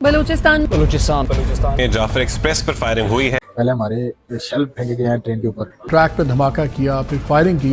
बलूचिस्तान बलूचिस्तान में जाफर एक्सप्रेस पर फायरिंग हुई है। पहले हमारे शेल फेंके गए हैं ट्रेन के ऊपर। ट्रैक पे धमाका किया, फिर फायरिंग की।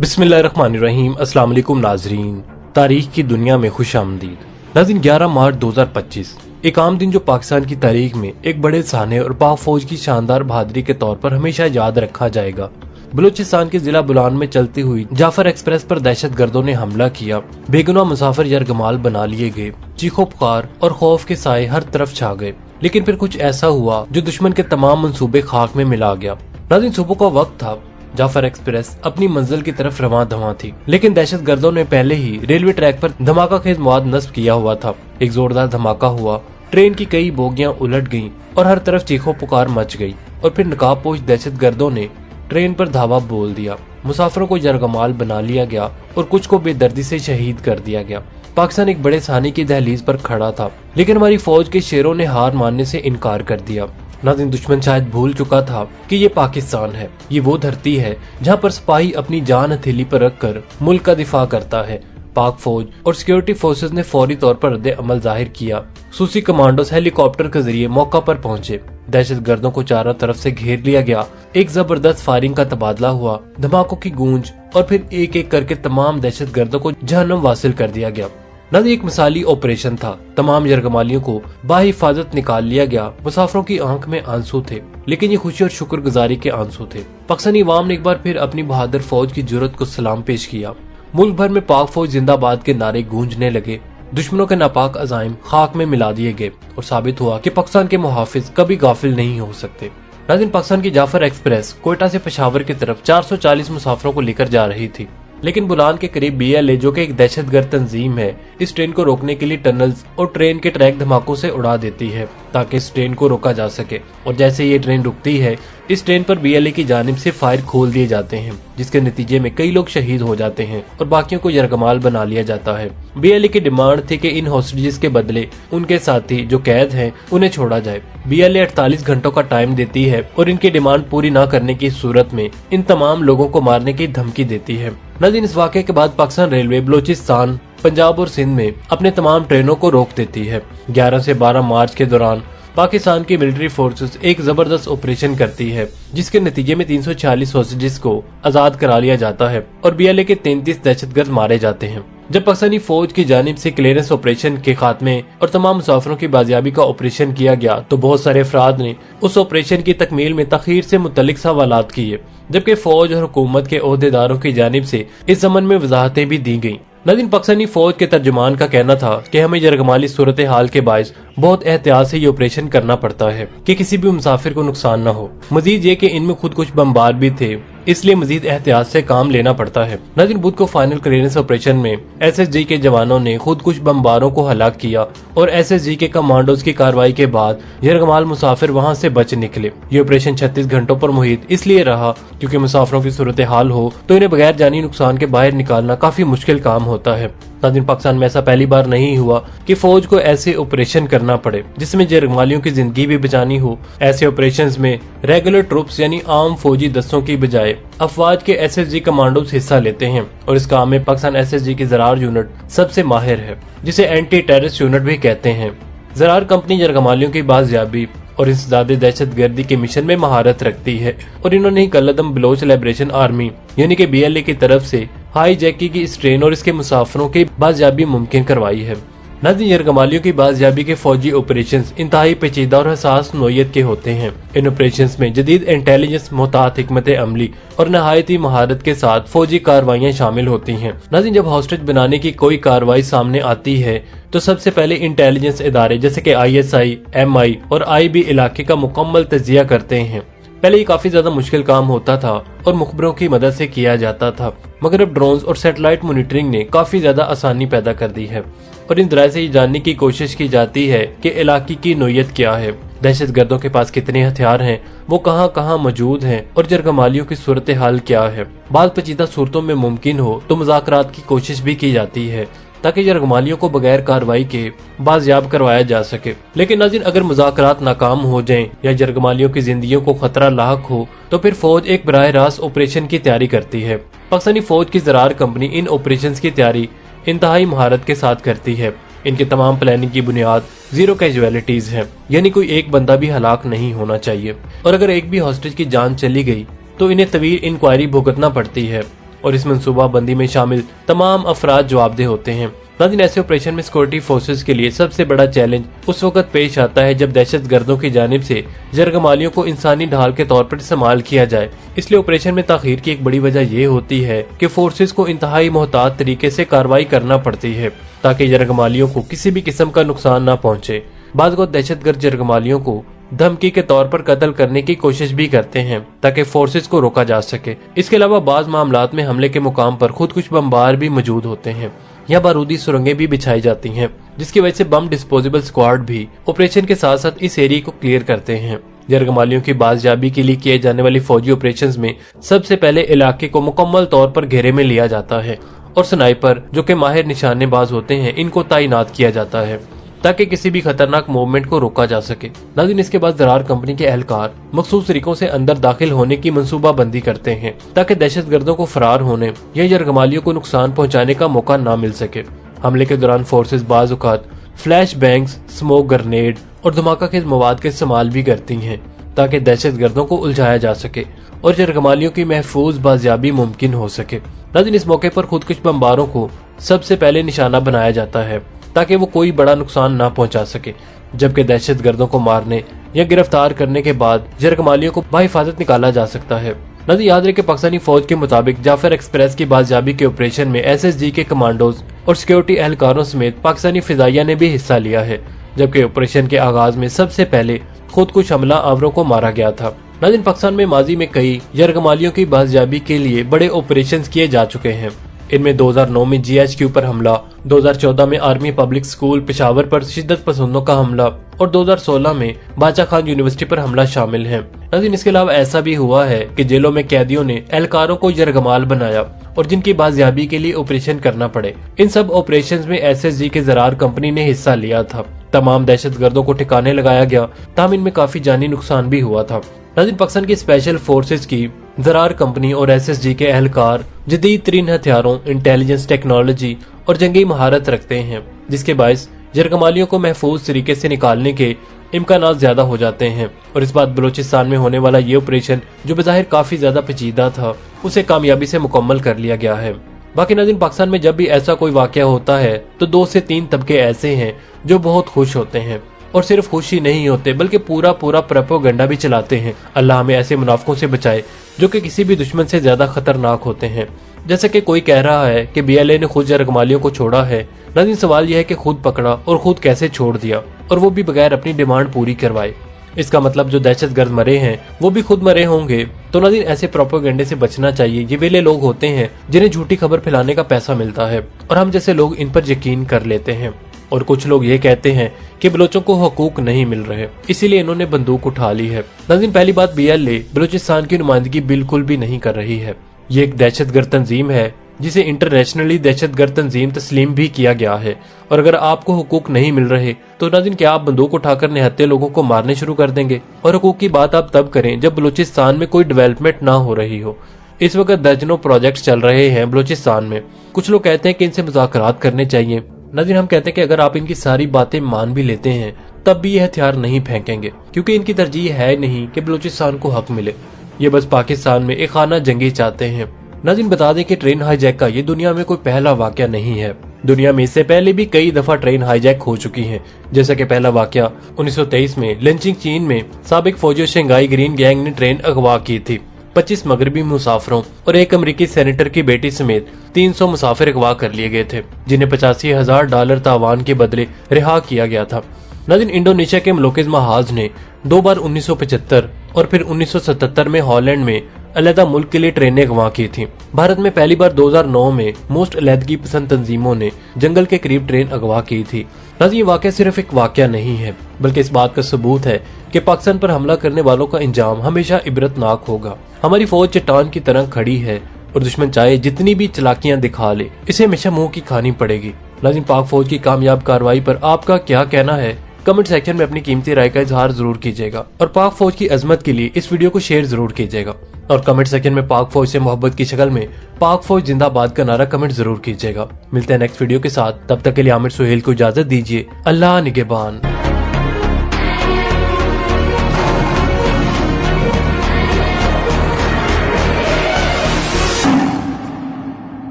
बिस्मिल्लाहिर्रहमानिर्रहीम। अस्सलाम वालेकुम नाजरीन, तारीख की दुनिया में खुश आमदीद। नाज़रीन, 11 मार्च 2025 एक आम दिन जो पाकिस्तान की तारीख में एक बड़े साने और पाक फौज की शानदार बहादुरी के तौर पर हमेशा याद रखा जाएगा। बलूचिस्तान के जिला बुलान में चलती हुई जाफर एक्सप्रेस पर दहशत गर्दों ने हमला किया। बेगुनाह मुसाफिर यरगमाल बना लिए गए। चीखो पुकार और खौफ के साए हर तरफ छा गए। लेकिन फिर कुछ ऐसा हुआ जो दुश्मन के तमाम मंसूबे खाक में मिला गया। नाज़रीन, सुबह का वक्त था। जाफर एक्सप्रेस अपनी मंजिल की तरफ रवां धवां थी, लेकिन दहशत गर्दों ने पहले ही रेलवे ट्रैक पर धमाका खेज मवाद नस्ब किया हुआ था। एक जोरदार धमाका हुआ, ट्रेन की कई बोगियां उलट गईं और हर तरफ चीखो पुकार मच गई। और फिर नकाबपोश दहशत गर्दों ने ट्रेन पर धावा बोल दिया। मुसाफिरों को यरगमाल बना लिया गया और कुछ को बेदर्दी से शहीद कर दिया गया। पाकिस्तान एक बड़े सानी की दहलीज पर खड़ा था, लेकिन हमारी फौज के शेरों ने हार मानने से इनकार कर दिया। नाज़रीन, दुश्मन शायद भूल चुका था कि ये पाकिस्तान है। ये वो धरती है जहाँ पर सिपाही अपनी जान हथेली पर रखकर मुल्क का दिफा करता है। पाक फौज और सिक्योरिटी फोर्सेस ने फौरी तौर पर रद्द अमल जाहिर किया। सूसी कमांडोस हेलीकॉप्टर के जरिए मौका पर पहुंचे। दहशत गर्दों को चारों तरफ से घेर लिया गया। एक जबरदस्त फायरिंग का तबादला हुआ, धमाकों की गूंज, और फिर एक एक करके तमाम दहशत गर्दों को जहन्नम वासिल कर दिया गया। नाज़रीन, एक मिसाली ऑपरेशन था। तमाम यरगमालियों को बाहिफाजत निकाल लिया गया। मुसाफिरों की आंख में आंसू थे, लेकिन ये खुशी और शुक्रगुजारी के आंसू थे। पाकिस्तानी अवाम ने एक बार फिर अपनी बहादुर फौज की जुर्रत को सलाम पेश किया। मुल्क भर में पाक फौज जिंदाबाद के नारे गूंजने लगे। दुश्मनों के नापाक अजाइम खाक में मिला दिए गए और साबित हुआ कि पाकिस्तान के मुहाफिज कभी गाफिल नहीं हो सकते। नाज़रीन, पाकिस्तान की जाफर एक्सप्रेस कोयटा से पेशावर की तरफ 440 मुसाफिरों को लेकर जा रही थी, लेकिन बुलान के करीब BLA, जो कि एक दहशतगर्द तंजीम है, इस ट्रेन को रोकने के लिए टनल्स और ट्रेन के ट्रैक धमाकों से उड़ा देती है ताकि इस ट्रेन को रोका जा सके। और जैसे ये ट्रेन रुकती है, इस ट्रेन पर BLA की जानिब से फायर खोल दिए जाते हैं, जिसके नतीजे में कई लोग शहीद हो जाते हैं और बाकियों को यरगमाल बना लिया जाता है। BLA की डिमांड थी कि इन हॉस्टेजेस के बदले उनके साथी जो कैद हैं उन्हें छोड़ा जाए। BLA 48 घंटों का टाइम देती है और इनकी डिमांड पूरी न करने की सूरत में इन तमाम लोगों को मारने की धमकी देती है। नाज़रीन, इस वाक़े के बाद पाकिस्तान रेलवे बलूचिस्तान, पंजाब और सिंध में अपने तमाम ट्रेनों को रोक देती है। 11 से 12 मार्च के दौरान पाकिस्तान की मिलिट्री फोर्सेस एक जबरदस्त ऑपरेशन करती है, जिसके नतीजे में 340 हॉस्टेजेस को आजाद करा लिया जाता है और BLA के 33 दहशतगर्द मारे जाते हैं। जब पाकिस्तानी फौज की जानिब से क्लियरेंस ऑपरेशन के खात्मे और तमाम मुसाफिरों की बाजियाबी का ऑपरेशन किया गया, तो बहुत सारे अफराद ने उस ऑपरेशन की तकमील में तखीर से मुतल्लिक सवालात किए, जबकि फौज और हुकूमत के ओहदेदारों की जानिब से इस जमन में वजाहतें भी दी गयी। नाज़रीन, पाकिस्तानी फौज के तर्जुमान का कहना था कि हमें यरगमाली सूरत हाल के बायस बहुत एहतियात से ये ऑपरेशन करना पड़ता है कि किसी भी मुसाफिर को नुकसान न हो। मजीद ये कि इनमें खुद कुछ बमबार भी थे, इसलिए मजीद एहतियात से काम लेना पड़ता है। नाज़रीन, बुध को फाइनल क्लियरेंस ऑपरेशन में SSG के जवानों ने खुद कुछ बमबारों को हलाक किया और SSG के कमांडोज की कार्रवाई के बाद यरगमाल मुसाफिर वहां से बच निकले। ये ऑपरेशन 36 घंटों पर मुहित इसलिए रहा क्योंकि मुसाफिरों की सूरत हाल हो तो इन्हें बगैर जानी नुकसान के बाहर निकालना काफी मुश्किल काम होता है। नाज़रीन, पाकिस्तान में ऐसा पहली बार नहीं हुआ कि फौज को ऐसे ऑपरेशन करना पड़े जिसमें यरगमालियों की जिंदगी भी बचानी हो। ऐसे ऑपरेशंस में रेगुलर ट्रूप्स यानी आम फौजी दस्तों की बजाय अफवाज के SSG कमांडोज हिस्सा लेते हैं और इस काम में पाकिस्तान SSG की ज़रार यूनिट सबसे माहिर है, जिसे एंटी टेररिस्ट यूनिट भी कहते हैं। ज़रार कंपनी यरगमालियों की बाजियाबी और इंसदादे दहशत गर्दी के मिशन में महारत रखती है और इन्होंने ही कल्लदम बलोच लिबरेशन आर्मी यानी कि BLA की तरफ से हाईजैकी की इस ट्रेन और इसके मुसाफिरों की बाजियाबी मुमकिन करवाई है। नाज़रीन, यरगमालियों की बाजियाबी के फौजी ऑपरेशंस इंतहाई पेचीदा और हसास नोयत के होते हैं। इन ऑपरेशंस में जदीद इंटेलिजेंस, मोहतात हिकमत अमली और नहायती महारत के साथ फौजी कार्रवाइयाँ शामिल होती हैं। नाज़रीन, जब हॉस्टेज बनाने की कोई कार्रवाई सामने आती है तो सबसे पहले इंटेलिजेंस इदारे जैसे कि ISI, MI और IB इलाके का मुकम्मल तजिया करते हैं। पहले ये काफी ज्यादा मुश्किल काम होता था और मुखबरों की मदद से किया जाता था, मगर अब ड्रोन्स और सैटेलाइट मॉनिटरिंग ने काफी ज्यादा आसानी पैदा कर दी है और इन जराये से ये जानने की कोशिश की जाती है कि इलाके की नोयत क्या है, दहशत गर्दों के पास कितने हथियार हैं, वो कहाँ कहाँ मौजूद हैं और यरगमालियों की सूरत हाल क्या है। बाद पेचीदा सूरतों में मुमकिन हो तो मुज़ाकरात की कोशिश भी की जाती है ताकि यरगमालियों को बगैर कार्रवाई के बाजियाब करवाया जा सके। लेकिन नाज़रीन, अगर मुज़ाकरात नाकाम हो जाएं या यरगमालियों की जिंदगियों को खतरा लाहक हो तो फिर फौज एक बराह रास्त ऑपरेशन की तैयारी करती है। पाकिस्तानी फौज की ज़रार कंपनी इन ऑपरेशन की तैयारी इंतहाई महारत के साथ करती है। इनके तमाम प्लानिंग की बुनियाद जीरो कैजुअलिटीज है, यानी कोई एक बंदा भी हलाक नहीं होना चाहिए। और अगर एक भी हॉस्टेज की जान चली गई तो इन्हें तवील इंक्वायरी भुगतना पड़ती है और इस मनसूबाबंदी में शामिल तमाम अफराद जवाबदेह होते हैं। नाज़रीन, ऐसे ऑपरेशन में सिक्योरिटी फोर्सेस के लिए सबसे बड़ा चैलेंज उस वक्त पेश आता है जब दहशत गर्दों की जानिब से जरगमालियों को इंसानी ढाल के तौर पर इस्तेमाल किया जाए। इसलिए ऑपरेशन में ताखीर की एक बड़ी वजह यह होती है कि फोर्सेस को इंतहाई मोहतात तरीके से कार्रवाई करना पड़ती है ताकि जरगमालियों को किसी भी किस्म का नुकसान न पहुंचे। बाद को दहशतगर्द जरगमालियों को धमकी के तौर पर कत्ल करने की कोशिश भी करते हैं ताकि फोर्सेस को रोका जा सके। इसके अलावा बाज मामलात में हमले के मुकाम पर खुद कुछ बमबार भी मौजूद होते हैं या बारूदी सुरंगें भी बिछाई जाती हैं, जिसकी वजह से बम डिस्पोजेबल स्क्वाड भी ऑपरेशन के साथ साथ इस एरिया को क्लियर करते हैं। जरगमालियों की बाजियाबी के लिए किए जाने वाली फौजी ऑपरेशंस में सबसे पहले इलाके को मुकम्मल तौर पर घेरे में लिया जाता है और स्नाइपर जो कि माहिर निशानेबाज होते हैं इनको तैनात किया जाता है ताकि किसी भी खतरनाक मूवमेंट को रोका जा सके। नाज़रीन, इसके बाद ज़रार कंपनी के एहलकार मखसूस तरीकों से अंदर दाखिल होने की मंसूबा बंदी करते हैं ताकि दहशतगर्दों को फरार होने या जरगमालियों को नुकसान पहुंचाने का मौका न मिल सके। हमले के दौरान फोर्सेस बाज़ औक़ात फ्लैश बैंग्स, स्मोक ग्रेनेड और धमाकाखेज मवाद का इस्तेमाल भी करती हैं ताकि दहशतगर्दों को उलझाया जा सके और जरगमालियों की महफूज बाजियाबी मुमकिन हो सके। नाज़रीन, इस मौके पर खुदकुश बमबारों को सबसे पहले निशाना बनाया जाता है ताकि वो कोई बड़ा नुकसान ना पहुंचा सके, जबकि दहशतगर्दों को मारने या गिरफ्तार करने के बाद जरगमालियों को बाहिफाजत निकाला जा सकता है। नाज़रीन, याद रहे कि पाकिस्तानी फौज के मुताबिक जाफर एक्सप्रेस की बाजियाबी के ऑपरेशन में SSG के कमांडोज और सिक्योरिटी एहलकारों समेत पाकिस्तानी फिजाइया ने भी हिस्सा लिया है, जबकि ऑपरेशन के आगाज में सबसे पहले खुदकुश हमला आवरों को मारा गया था। नाज़रीन, पाकिस्तान में माजी में कई जरगमालियों की बाजियाबी के लिए बड़े ऑपरेशन किए जा चुके हैं। इनमें 2009 में GHQ पर हमला, 2014 में आर्मी पब्लिक स्कूल पेशावर पर शिद्दत पसंदों का हमला और 2016 में बादशाह खान यूनिवर्सिटी पर हमला शामिल है। नाज़रीन, इसके अलावा ऐसा भी हुआ है कि जेलों में कैदियों ने एहलकारों को जरगमाल बनाया और जिनकी बाजियाबी के लिए ऑपरेशन करना पड़े। इन सब ऑपरेशंस में SSG के ज़रार कंपनी ने हिस्सा लिया था। तमाम दहशतगर्दों को ठिकाने लगाया गया, ताहम इनमें काफी जानी नुकसान भी हुआ था। नाज़रीन, पाकिस्तान की स्पेशल फोर्सेस की ज़रार कंपनी और SSG के एहलकार जदीद तरीन हथियारों, इंटेलिजेंस टेक्नोलॉजी और जंगी महारत रखते हैं, जिसके बायस जरगमालियों को महफूज तरीके से निकालने के इम्कानात ज्यादा हो जाते हैं। और इस बात बलोचिस्तान में होने वाला ये ऑपरेशन जो बज़ाहिर काफी ज्यादा पेचीदा था, उसे कामयाबी से मुकम्मल कर लिया गया है। बाकी नाज़रीन, पाकिस्तान में जब भी ऐसा कोई वाकया होता है तो 2 से 3 तबके ऐसे हैं जो बहुत खुश होते हैं और सिर्फ खुश ही नहीं होते बल्कि पूरा प्रोपेगेंडा भी चलाते हैं। अल्लाह हमें ऐसे मुनाफिकों से बचाए जो कि किसी भी दुश्मन से ज्यादा खतरनाक होते हैं। जैसे कि कोई कह रहा है कि BLA ने खुद जरगमालियों को छोड़ा है। नाज़रीन, सवाल यह है कि खुद पकड़ा और खुद कैसे छोड़ दिया, और वो भी बगैर अपनी डिमांड पूरी करवाए। इसका मतलब जो दहशतगर्द मरे हैं वो भी खुद मरे होंगे। तो नाज़रीन, ऐसे प्रोपेगेंडे से बचना चाहिए। ये वेले लोग होते हैं जिन्हें झूठी खबर फैलाने का पैसा मिलता है और हम जैसे लोग इन पर यकीन कर लेते हैं। और कुछ लोग ये कहते हैं कि बलोचों को हकूक नहीं मिल रहे, इसीलिए इन्होंने बंदूक उठा ली है। नाज़रीन, पहली बात, BLA बलूचिस्तान की नुमाइंदगी बिल्कुल भी नहीं कर रही है। ये एक दहशतगर्द तंजीम है जिसे इंटरनेशनली दहशतगर्द तंजीम तस्लीम भी किया गया है। और अगर आपको हुकूक नहीं मिल रहे तो नाज़रीन, क्या आप बंदूक उठाकर निहत्थे लोगों को मारने शुरू कर देंगे? और हुकूक की बात आप तब करें जब बलूचिस्तान में कोई डेवलपमेंट ना हो रही हो। इस वक्त दर्जनों प्रोजेक्ट चल रहे हैं बलूचिस्तान में। कुछ लोग कहते हैं कि इनसे मुज़ाकरात करने चाहिए। नाज़रीन, हम कहते हैं कि अगर आप इनकी सारी बातें मान भी लेते हैं तब भी ये हथियार नहीं फेंकेंगे, क्योंकि इनकी तरजीह है नहीं कि बलूचिस्तान को हक मिले। ये बस पाकिस्तान में एक खाना जंगी चाहते हैं। नाज़रीन, बता दें कि ट्रेन हाईजैक का ये दुनिया में कोई पहला वाकया नहीं है। दुनिया में इससे पहले भी कई दफा ट्रेन हाईजैक हो चुकी है। जैसा कि पहला वाकया 1923 में लिंचिंग चीन में साबिक फौजी शंघाई ग्रीन गैंग ने ट्रेन अगवा की थी। 25 मगरबी मुसाफिरों और एक अमेरिकी सेनेटर की बेटी समेत 300 मुसाफिर अगवा कर लिए गए थे, जिन्हें $85,000 तावान के बदले रिहा किया गया था। नाज़रीन, इंडोनेशिया के मुलोकिज़ महाज ने 2 बार 1975 और फिर 1977 में हॉलैंड में अलहदा मुल्क के लिए ट्रेनें अगवा की थी। भारत में पहली बार 2009 में मोस्ट अलहदगी पसंद तंजीमों ने जंगल के करीब ट्रेन अगवा की थी। नाज़रीन, ये वाकया सिर्फ एक वाकया नहीं है बल्कि इस बात का सबूत है कि पाकिस्तान पर हमला करने वालों का इंजाम हमेशा इबरतनाक होगा। हमारी फौज चट्टान की तरह खड़ी है और दुश्मन चाहे जितनी भी चालाकियां दिखा ले, इसे हमेशा मुंह की खानी पड़ेगी। नाज़रीन, पाक फौज की कामयाब कार्रवाई पर आपका क्या कहना है? कमेंट सेक्शन में अपनी कीमती राय का इजहार जरूर कीजिएगा और पाक फौज की अजमत के लिए इस वीडियो को शेयर जरूर कीजिएगा। और कमेंट सेक्शन में पाक फौज से मोहब्बत की शक्ल में पाक फौज जिंदाबाद का नारा कमेंट जरूर कीजिएगा। मिलते हैं नेक्स्ट वीडियो के साथ, तब तक के लिए आमिर सुहेल को इजाजत दीजिए। अल्लाह निगहबान।